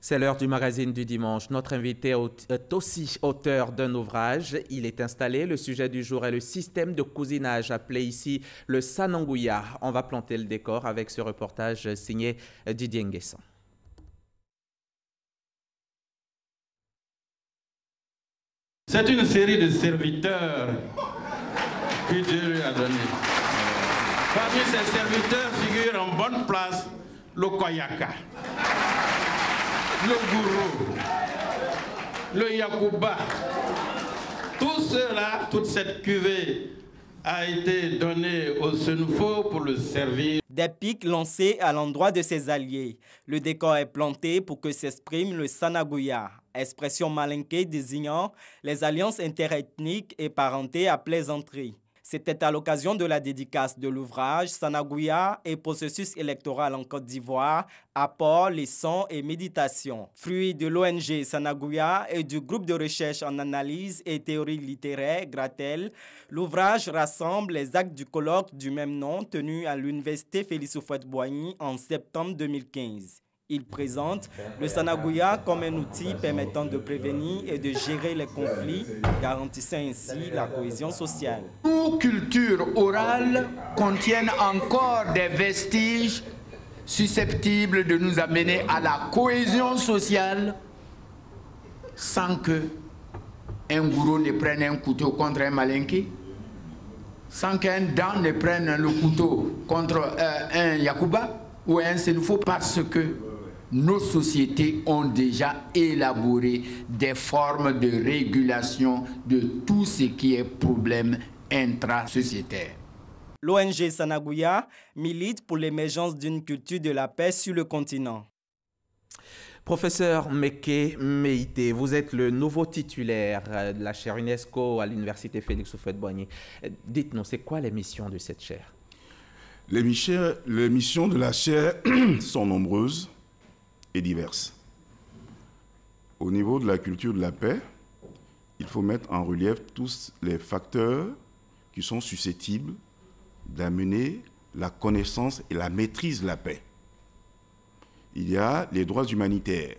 C'est l'heure du magazine du dimanche. Notre invité est aussi auteur d'un ouvrage. Il est installé. Le sujet du jour est le système de cousinage appelé ici le Sananguya. On va planter le décor avec ce reportage signé Didier Nguessan. C'est une série de serviteurs que Dieu lui a donnés. Parmi ces serviteurs figure en bonne place le Koyaka, le Gourou, le Yakuba. Tout cela, toute cette cuvée a été donnée au Senufo pour le servir. Des pics lancés à l'endroit de ses alliés. Le décor est planté pour que s'exprime le Sanaguya, expression malinquée désignant les alliances interethniques et parentées à plaisanterie. C'était à l'occasion de la dédicace de l'ouvrage Sanaguya et processus électoral en Côte d'Ivoire, apport, leçons et méditation. Fruit de l'ONG Sanaguya et du groupe de recherche en analyse et théorie littéraire Gratel, l'ouvrage rassemble les actes du colloque du même nom tenu à l'université Félix Houphouët-Boigny en septembre 2015. Il présente le Sanaguya comme un outil permettant de prévenir et de gérer les conflits, garantissant ainsi la cohésion sociale. Nos cultures orales contiennent encore des vestiges susceptibles de nous amener à la cohésion sociale sans que un gourou ne prenne un couteau contre un malinké, sans qu'un Dan ne prenne le couteau contre un Yakuba ou un Senufo, parce que nos sociétés ont déjà élaboré des formes de régulation de tout ce qui est problème intrasociétaire. L'ONG Sanaguya milite pour l'émergence d'une culture de la paix sur le continent. Professeur Meke Meïté, vous êtes le nouveau titulaire de la chaire UNESCO à l'université Félix Houphouët-Boigny. Dites-nous, c'est quoi les missions de cette chaire? Les missions de la chaire sont nombreuses et diverses. Au niveau de la culture de la paix, il faut mettre en relief tous les facteurs qui sont susceptibles d'amener la connaissance et la maîtrise de la paix. Il y a les droits humanitaires,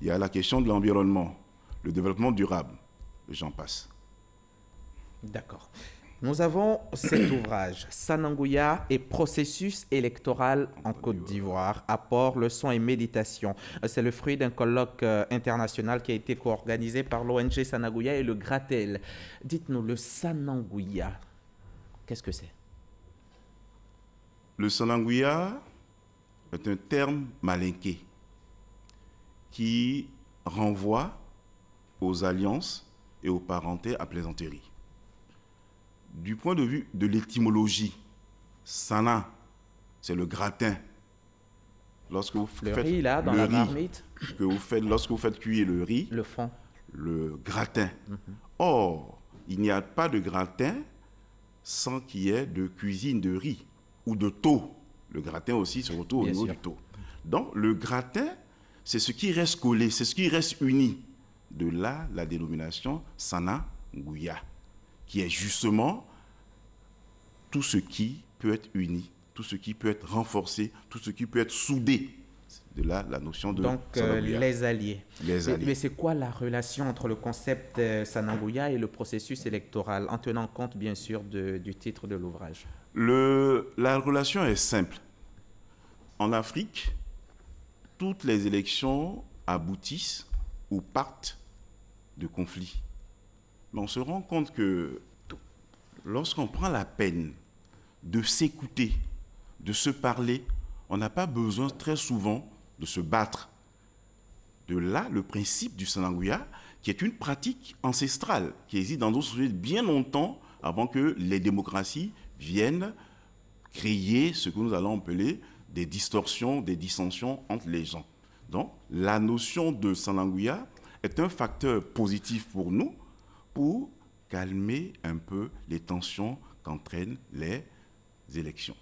il y a la question de l'environnement, le développement durable, et j'en passe. D'accord. Nous avons cet ouvrage, Sananguya et processus électoral en Côte d'Ivoire, apport, leçons et méditation. C'est le fruit d'un colloque international qui a été co-organisé par l'ONG Sanaguya et le Gratel. Dites-nous, le Sananguya, qu'est-ce que c'est? Le Sananguya est un terme malinqué qui renvoie aux alliances et aux parentés à plaisanterie. Du point de vue de l'étymologie, Sana, c'est le gratin. Lorsque vous le faites riz, là, dans la marmite. Lorsque vous faites cuire le riz, le fond, le gratin. Or, il n'y a pas de gratin sans qu'il y ait de cuisine de riz ou de taux. Le gratin aussi se retrouve au niveau du taux. Donc, le gratin, c'est ce qui reste collé, c'est ce qui reste uni. De là, la dénomination Sananguya, qui est justement tout ce qui peut être uni, tout ce qui peut être renforcé, tout ce qui peut être soudé. De là, la notion de Sananguya. Les alliés. Les alliés. Mais c'est quoi la relation entre le concept Sananguya et le processus électoral, en tenant compte, bien sûr, du titre de l'ouvrage? La relation est simple. En Afrique, toutes les élections aboutissent ou partent de conflits. Mais on se rend compte que lorsqu'on prend la peine de s'écouter, de se parler, on n'a pas besoin très souvent de se battre. De là, le principe du Sananguya, qui est une pratique ancestrale, qui existe dans d'autres sociétés bien longtemps avant que les démocraties viennent créer ce que nous allons appeler des distorsions, des dissensions entre les gens. Donc, la notion de Sananguya est un facteur positif pour nous, pour calmer un peu les tensions qu'entraînent les élections.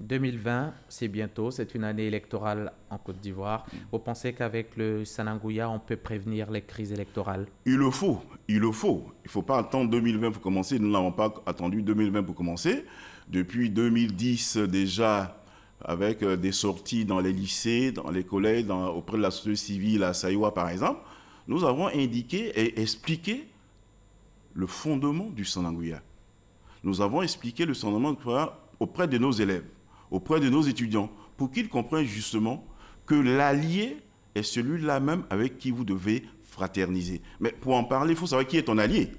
2020, c'est bientôt, c'est une année électorale en Côte d'Ivoire. Vous pensez qu'avec le Sananguya, on peut prévenir les crises électorales? Il le faut. Il ne faut pas attendre 2020 pour commencer. Nous n'avons pas attendu 2020 pour commencer. Depuis 2010, déjà, avec des sorties dans les lycées, dans les collèges, auprès de la société civile à Saïwa par exemple, nous avons indiqué et expliqué le fondement du Sananguya. Nous avons expliqué le fondement auprès de nos élèves, auprès de nos étudiants, pour qu'ils comprennent justement que l'allié est celui-là même avec qui vous devez fraterniser. Mais pour en parler, il faut savoir qui est ton allié.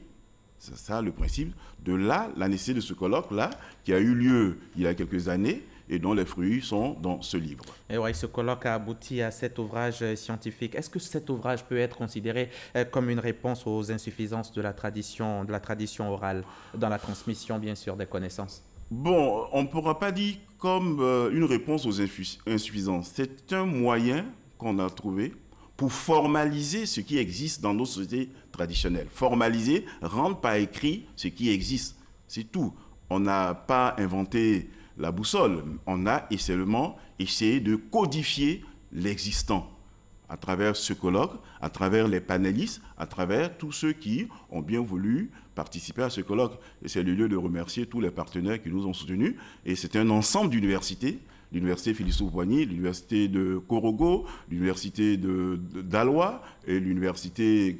C'est ça le principe. De là, la nécessité de ce colloque-là, qui a eu lieu il y a quelques années, et dont les fruits sont dans ce livre. Et oui, ce colloque a abouti à cet ouvrage scientifique. Est-ce que cet ouvrage peut être considéré comme une réponse aux insuffisances de la tradition orale, dans la transmission, bien sûr, des connaissances? Bon, on ne pourra pas dire comme une réponse aux insuffisances. C'est un moyen qu'on a trouvé pour formaliser ce qui existe dans nos sociétés traditionnelles. Formaliser, rendre par écrit ce qui existe. C'est tout. On n'a pas inventé la boussole. On a seulement essayé de codifier l'existant à travers ce colloque, à travers les panélistes, à travers tous ceux qui ont bien voulu participer à ce colloque. Et c'est le lieu de remercier tous les partenaires qui nous ont soutenus. Et c'est un ensemble d'universités, l'université Félix Houphouët-Boigny, l'université de Korogo, l'université d'Alois et l'université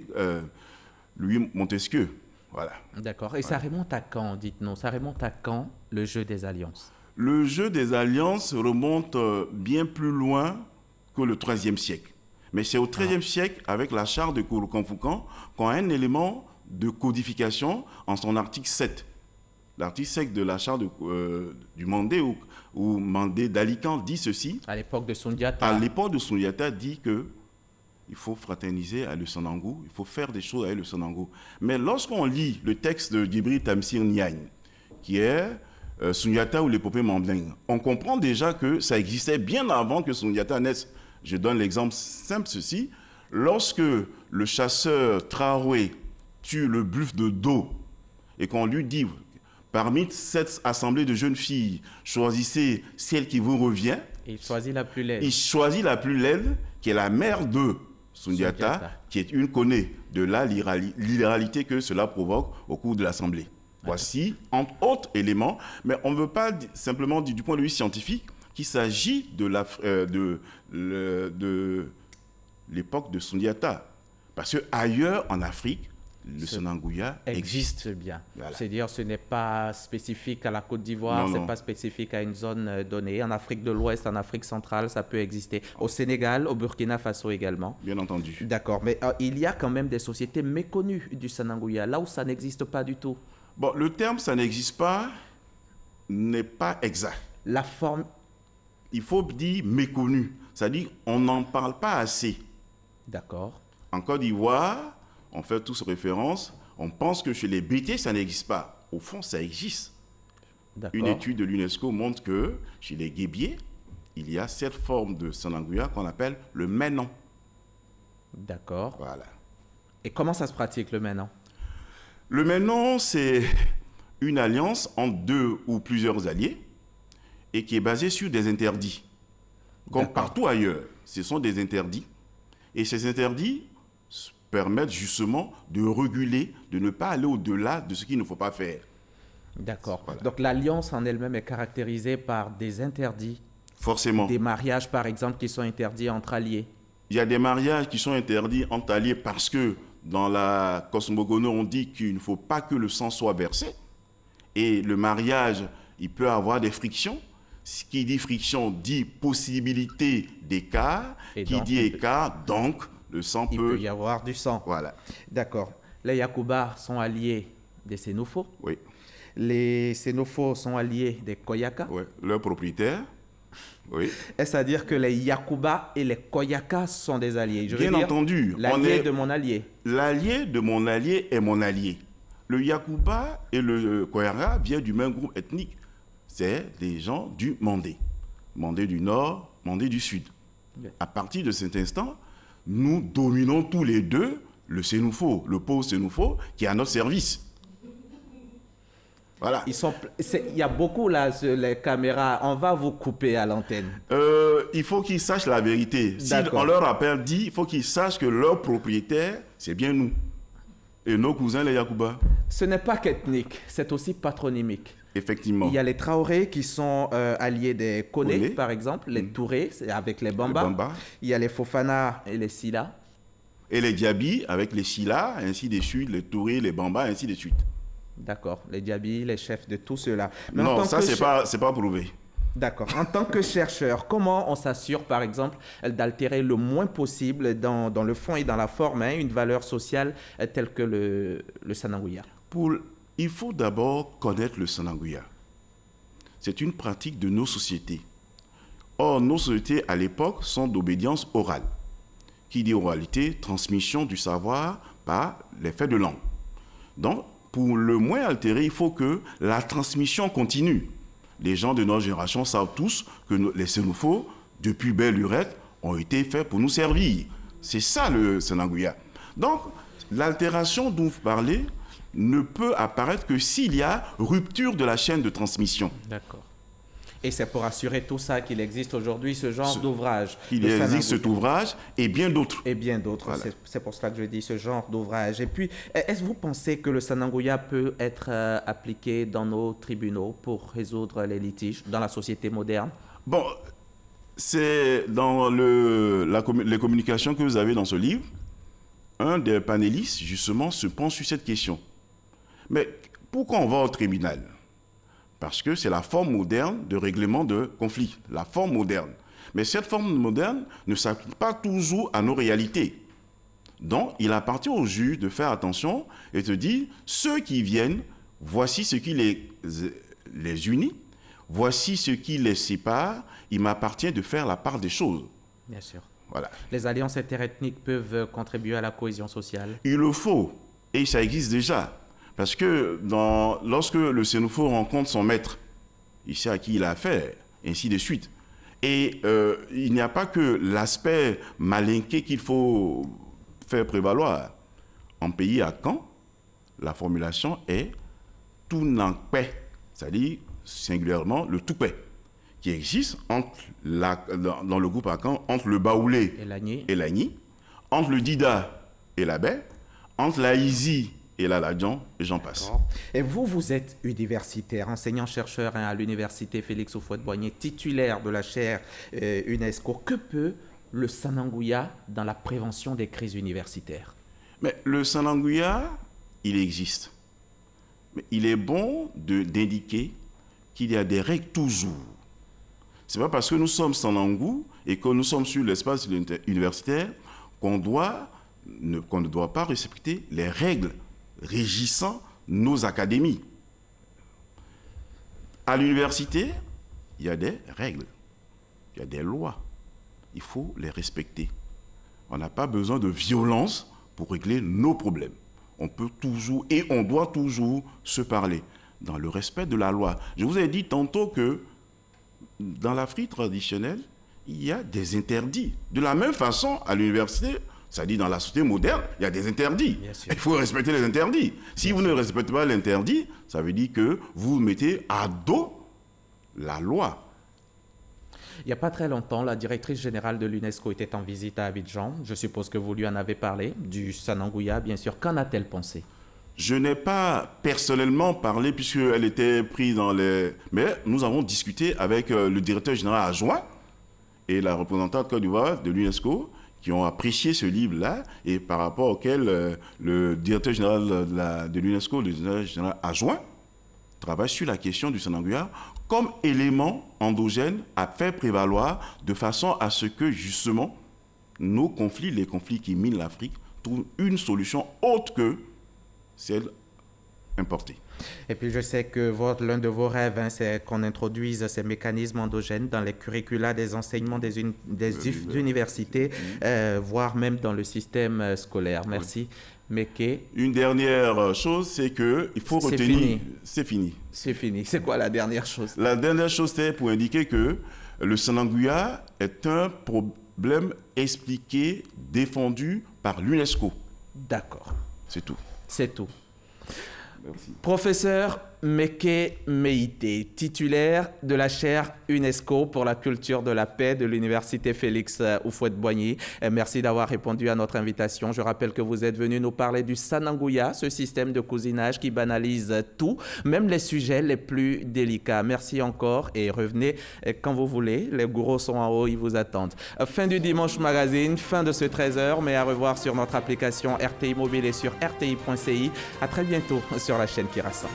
Louis Montesquieu. Voilà. D'accord. Et ça remonte à quand, dites-nous? Ça remonte à quand, le jeu des alliances? Le jeu des alliances remonte bien plus loin que le XIIIe siècle. Mais c'est au XIIIe siècle, avec la charte de Kouroukan-Foucan, qu'on a un élément de codification en son article 7. L'article 7 de la charte du Mandé, ou Mandé d'Alican, dit ceci. À l'époque de Soundiata. À l'époque de Soundiata, dit que il faut fraterniser avec le Sanangou, il faut faire des choses avec le Sanangou. Mais lorsqu'on lit le texte de Djibril Tamsir Niagne, qui est Soundiata ou l'épopée Mandingue, on comprend déjà que ça existait bien avant que Soundiata naisse. Je donne l'exemple simple, ceci. Lorsque le chasseur Traoré tue le buffle de dos et qu'on lui dit, parmi cette assemblée de jeunes filles, choisissez celle qui vous revient. Et il choisit la plus laide. Il choisit la plus laide, qui est la mère de Soundiata, qui est une connaît de l'irréalité que cela provoque au cours de l'assemblée. Voici, entre autres éléments, mais on ne veut pas simplement dire du point de vue scientifique qu'il s'agit de l'époque de Soundiata. Parce qu'ailleurs, en Afrique, le Sananguya existe bien. Voilà. C'est-à-dire ce n'est pas spécifique à la Côte d'Ivoire, ce n'est pas spécifique à une zone donnée. En Afrique de l'Ouest, en Afrique centrale, ça peut exister. Au Sénégal, au Burkina Faso également. Bien entendu. D'accord, mais il y a quand même des sociétés méconnues du Sananguya, là où ça n'existe pas du tout. Bon, le terme « ça n'existe pas » n'est pas exact. La forme... Il faut dire « méconnu », c'est-à-dire on n'en parle pas assez. D'accord. En Côte d'Ivoire, on fait tous référence, on pense que chez les Bété, ça n'existe pas. Au fond, ça existe. Une étude de l'UNESCO montre que chez les Guébiers, il y a cette forme de Sananguya qu'on appelle le Ménon. D'accord. Voilà. Et comment ça se pratique, le Ménon? Le Ménon, c'est une alliance entre deux ou plusieurs alliés et qui est basée sur des interdits. Comme partout ailleurs, ce sont des interdits. Et ces interdits permettent justement de réguler, de ne pas aller au-delà de ce qu'il ne faut pas faire. D'accord. Voilà. Donc l'alliance en elle-même est caractérisée par des interdits. Forcément. Des mariages, par exemple, qui sont interdits entre alliés. Il y a des mariages qui sont interdits entre alliés parce que dans la cosmogonie, on dit qu'il ne faut pas que le sang soit versé. Et le mariage, il peut avoir des frictions. Ce qui dit friction dit possibilité d'écart. Qui dit écart, donc le sang peut... Il peut y avoir du sang. Voilà. D'accord. Les Yakuba sont alliés des Sénoufos. Oui. Les Sénoufos sont alliés des Koyaka. Oui. Leurs propriétaires. Oui. Est-ce à dire que les Yakuba et les Koyaka sont des alliés? Bien entendu. L'allié de mon allié. L'allié de mon allié est mon allié. Le Yakuba et le Koyaka viennent du même groupe ethnique. C'est des gens du Mandé. Mandé du Nord, Mandé du Sud. Oui. À partir de cet instant, nous dominons tous les deux le Sénoufo, le pauvre Sénoufo, qui est à notre service. Voilà. Il y a beaucoup là sur les caméras. On va vous couper à l'antenne. Il faut qu'ils sachent la vérité. Si on leur appelle dit, il faut qu'ils sachent que leur propriétaire, c'est bien nous. Et nos cousins, les Yakuba. Ce n'est pas qu'ethnique, c'est aussi patronymique. Effectivement. Il y a les Traoré qui sont alliés des Koné, Koné. par exemple, les Touré c'est avec les Bamba. Les Bamba. Il y a les Fofana et les Silla. Et les Diaby avec les Silla, ainsi de suite, les Touré, les Bamba, ainsi de suite. D'accord, les Diaby, les chefs de tout cela. Mais Non, ça, c'est pas prouvé. D'accord. En tant que chercheur, comment on s'assure, par exemple, d'altérer le moins possible dans le fond et dans la forme une valeur sociale telle que le Sananguya? Il faut d'abord connaître le Sananguya. C'est une pratique de nos sociétés. Or, nos sociétés, à l'époque, sont d'obédience orale. Qui dit oralité, transmission du savoir par l'effet de langue. Donc, pour le moins altérer, il faut que la transmission continue. Les gens de notre génération savent tous que les sénophos, depuis belle lurette, ont été faits pour nous servir. C'est ça le Sananguya. Donc, l'altération dont vous parlez ne peut apparaître que s'il y a rupture de la chaîne de transmission. D'accord. Et c'est pour assurer tout ça qu'il existe aujourd'hui ce genre d'ouvrage. Il existe cet ouvrage et bien d'autres. Et bien d'autres. Voilà. C'est pour cela que je dis ce genre d'ouvrage. Et puis, est-ce que vous pensez que le Sananguya peut être appliqué dans nos tribunaux pour résoudre les litiges dans la société moderne? Bon, c'est dans les communications que vous avez dans ce livre, un des panélistes, justement, se penche sur cette question. Mais pourquoi on va au tribunal? Parce que c'est la forme moderne de règlement de conflits, la forme moderne. Mais cette forme moderne ne s'applique pas toujours à nos réalités. Donc, il appartient au juge de faire attention et de dire, ceux qui viennent, voici ce qui les unit, voici ce qui les sépare, il m'appartient de faire la part des choses. Bien sûr. Voilà. Les alliances interethniques peuvent contribuer à la cohésion sociale? Il le faut, et ça existe déjà. Parce que lorsque le sénopho rencontre son maître, il sait à qui il a affaire, ainsi de suite. Et il n'y a pas que l'aspect malinqué qu'il faut faire prévaloir. En pays à Caen, la formulation est tout n'en paix, c'est-à-dire singulièrement le tout paix, qui existe dans le groupe à Caen entre le Baoulé et l'Agni, entre le Dida et la Baie, entre la Izi et la Ladjan, et j'en passe. Et vous êtes universitaire, enseignant-chercheur à l'université Félix Houphouët-Boigny, titulaire de la chaire UNESCO. Que peut le Sananguya dans la prévention des crises universitaires? Mais le Sananguya, il existe. Mais il est bon d'indiquer qu'il y a des règles toujours. Ce n'est pas parce que nous sommes Sanangou et que nous sommes sur l'espace universitaire qu'on ne doit pas respecter les règles régissant nos académies. À l'université, il y a des règles, il y a des lois. Il faut les respecter. On n'a pas besoin de violence pour régler nos problèmes. On peut toujours et on doit toujours se parler dans le respect de la loi. Je vous ai dit tantôt que dans l'Afrique traditionnelle, il y a des interdits. De la même façon, à l'université, c'est-à-dire dans la société moderne, il y a des interdits. Il faut respecter les interdits. Si vous ne respectez pas l'interdit, ça veut dire que vous mettez à dos la loi. Il n'y a pas très longtemps, la directrice générale de l'UNESCO était en visite à Abidjan. Je suppose que vous lui en avez parlé, du Sananguya, bien sûr. Qu'en a-t-elle pensé? Je n'ai pas personnellement parlé puisqu'elle était prise dans les... Mais nous avons discuté avec le directeur général adjoint et la représentante Côte d'Ivoire de l'UNESCO qui ont apprécié ce livre-là et par rapport auquel le directeur général de l'UNESCO, le directeur général adjoint, travaille sur la question du Sananguya comme élément endogène à faire prévaloir de façon à ce que justement nos conflits, les conflits qui minent l'Afrique, trouvent une solution autre que celle importée. Et puis je sais que l'un de vos rêves, c'est qu'on introduise ces mécanismes endogènes dans les curricula des enseignements des universités, voire même dans le système scolaire. Merci. Meké. Une dernière chose, c'est qu'il faut retenir... C'est fini. C'est fini. C'est quoi la dernière chose? La dernière chose, c'est pour indiquer que le Sananguya est un problème expliqué, défendu par l'UNESCO. D'accord. C'est tout. C'est tout. Merci. Professeur Meke Meïté, titulaire de la chaire UNESCO pour la culture de la paix de l'Université Félix Houphouët-Boigny. Merci d'avoir répondu à notre invitation. Je rappelle que vous êtes venu nous parler du Sananguya, ce système de cousinage qui banalise tout, même les sujets les plus délicats. Merci encore et revenez quand vous voulez. Les gourous sont en haut, ils vous attendent. Fin du Dimanche Magazine, fin de ce 13h, mais à revoir sur notre application RTI Mobile et sur rti.ci. À très bientôt sur la chaîne qui rassemble.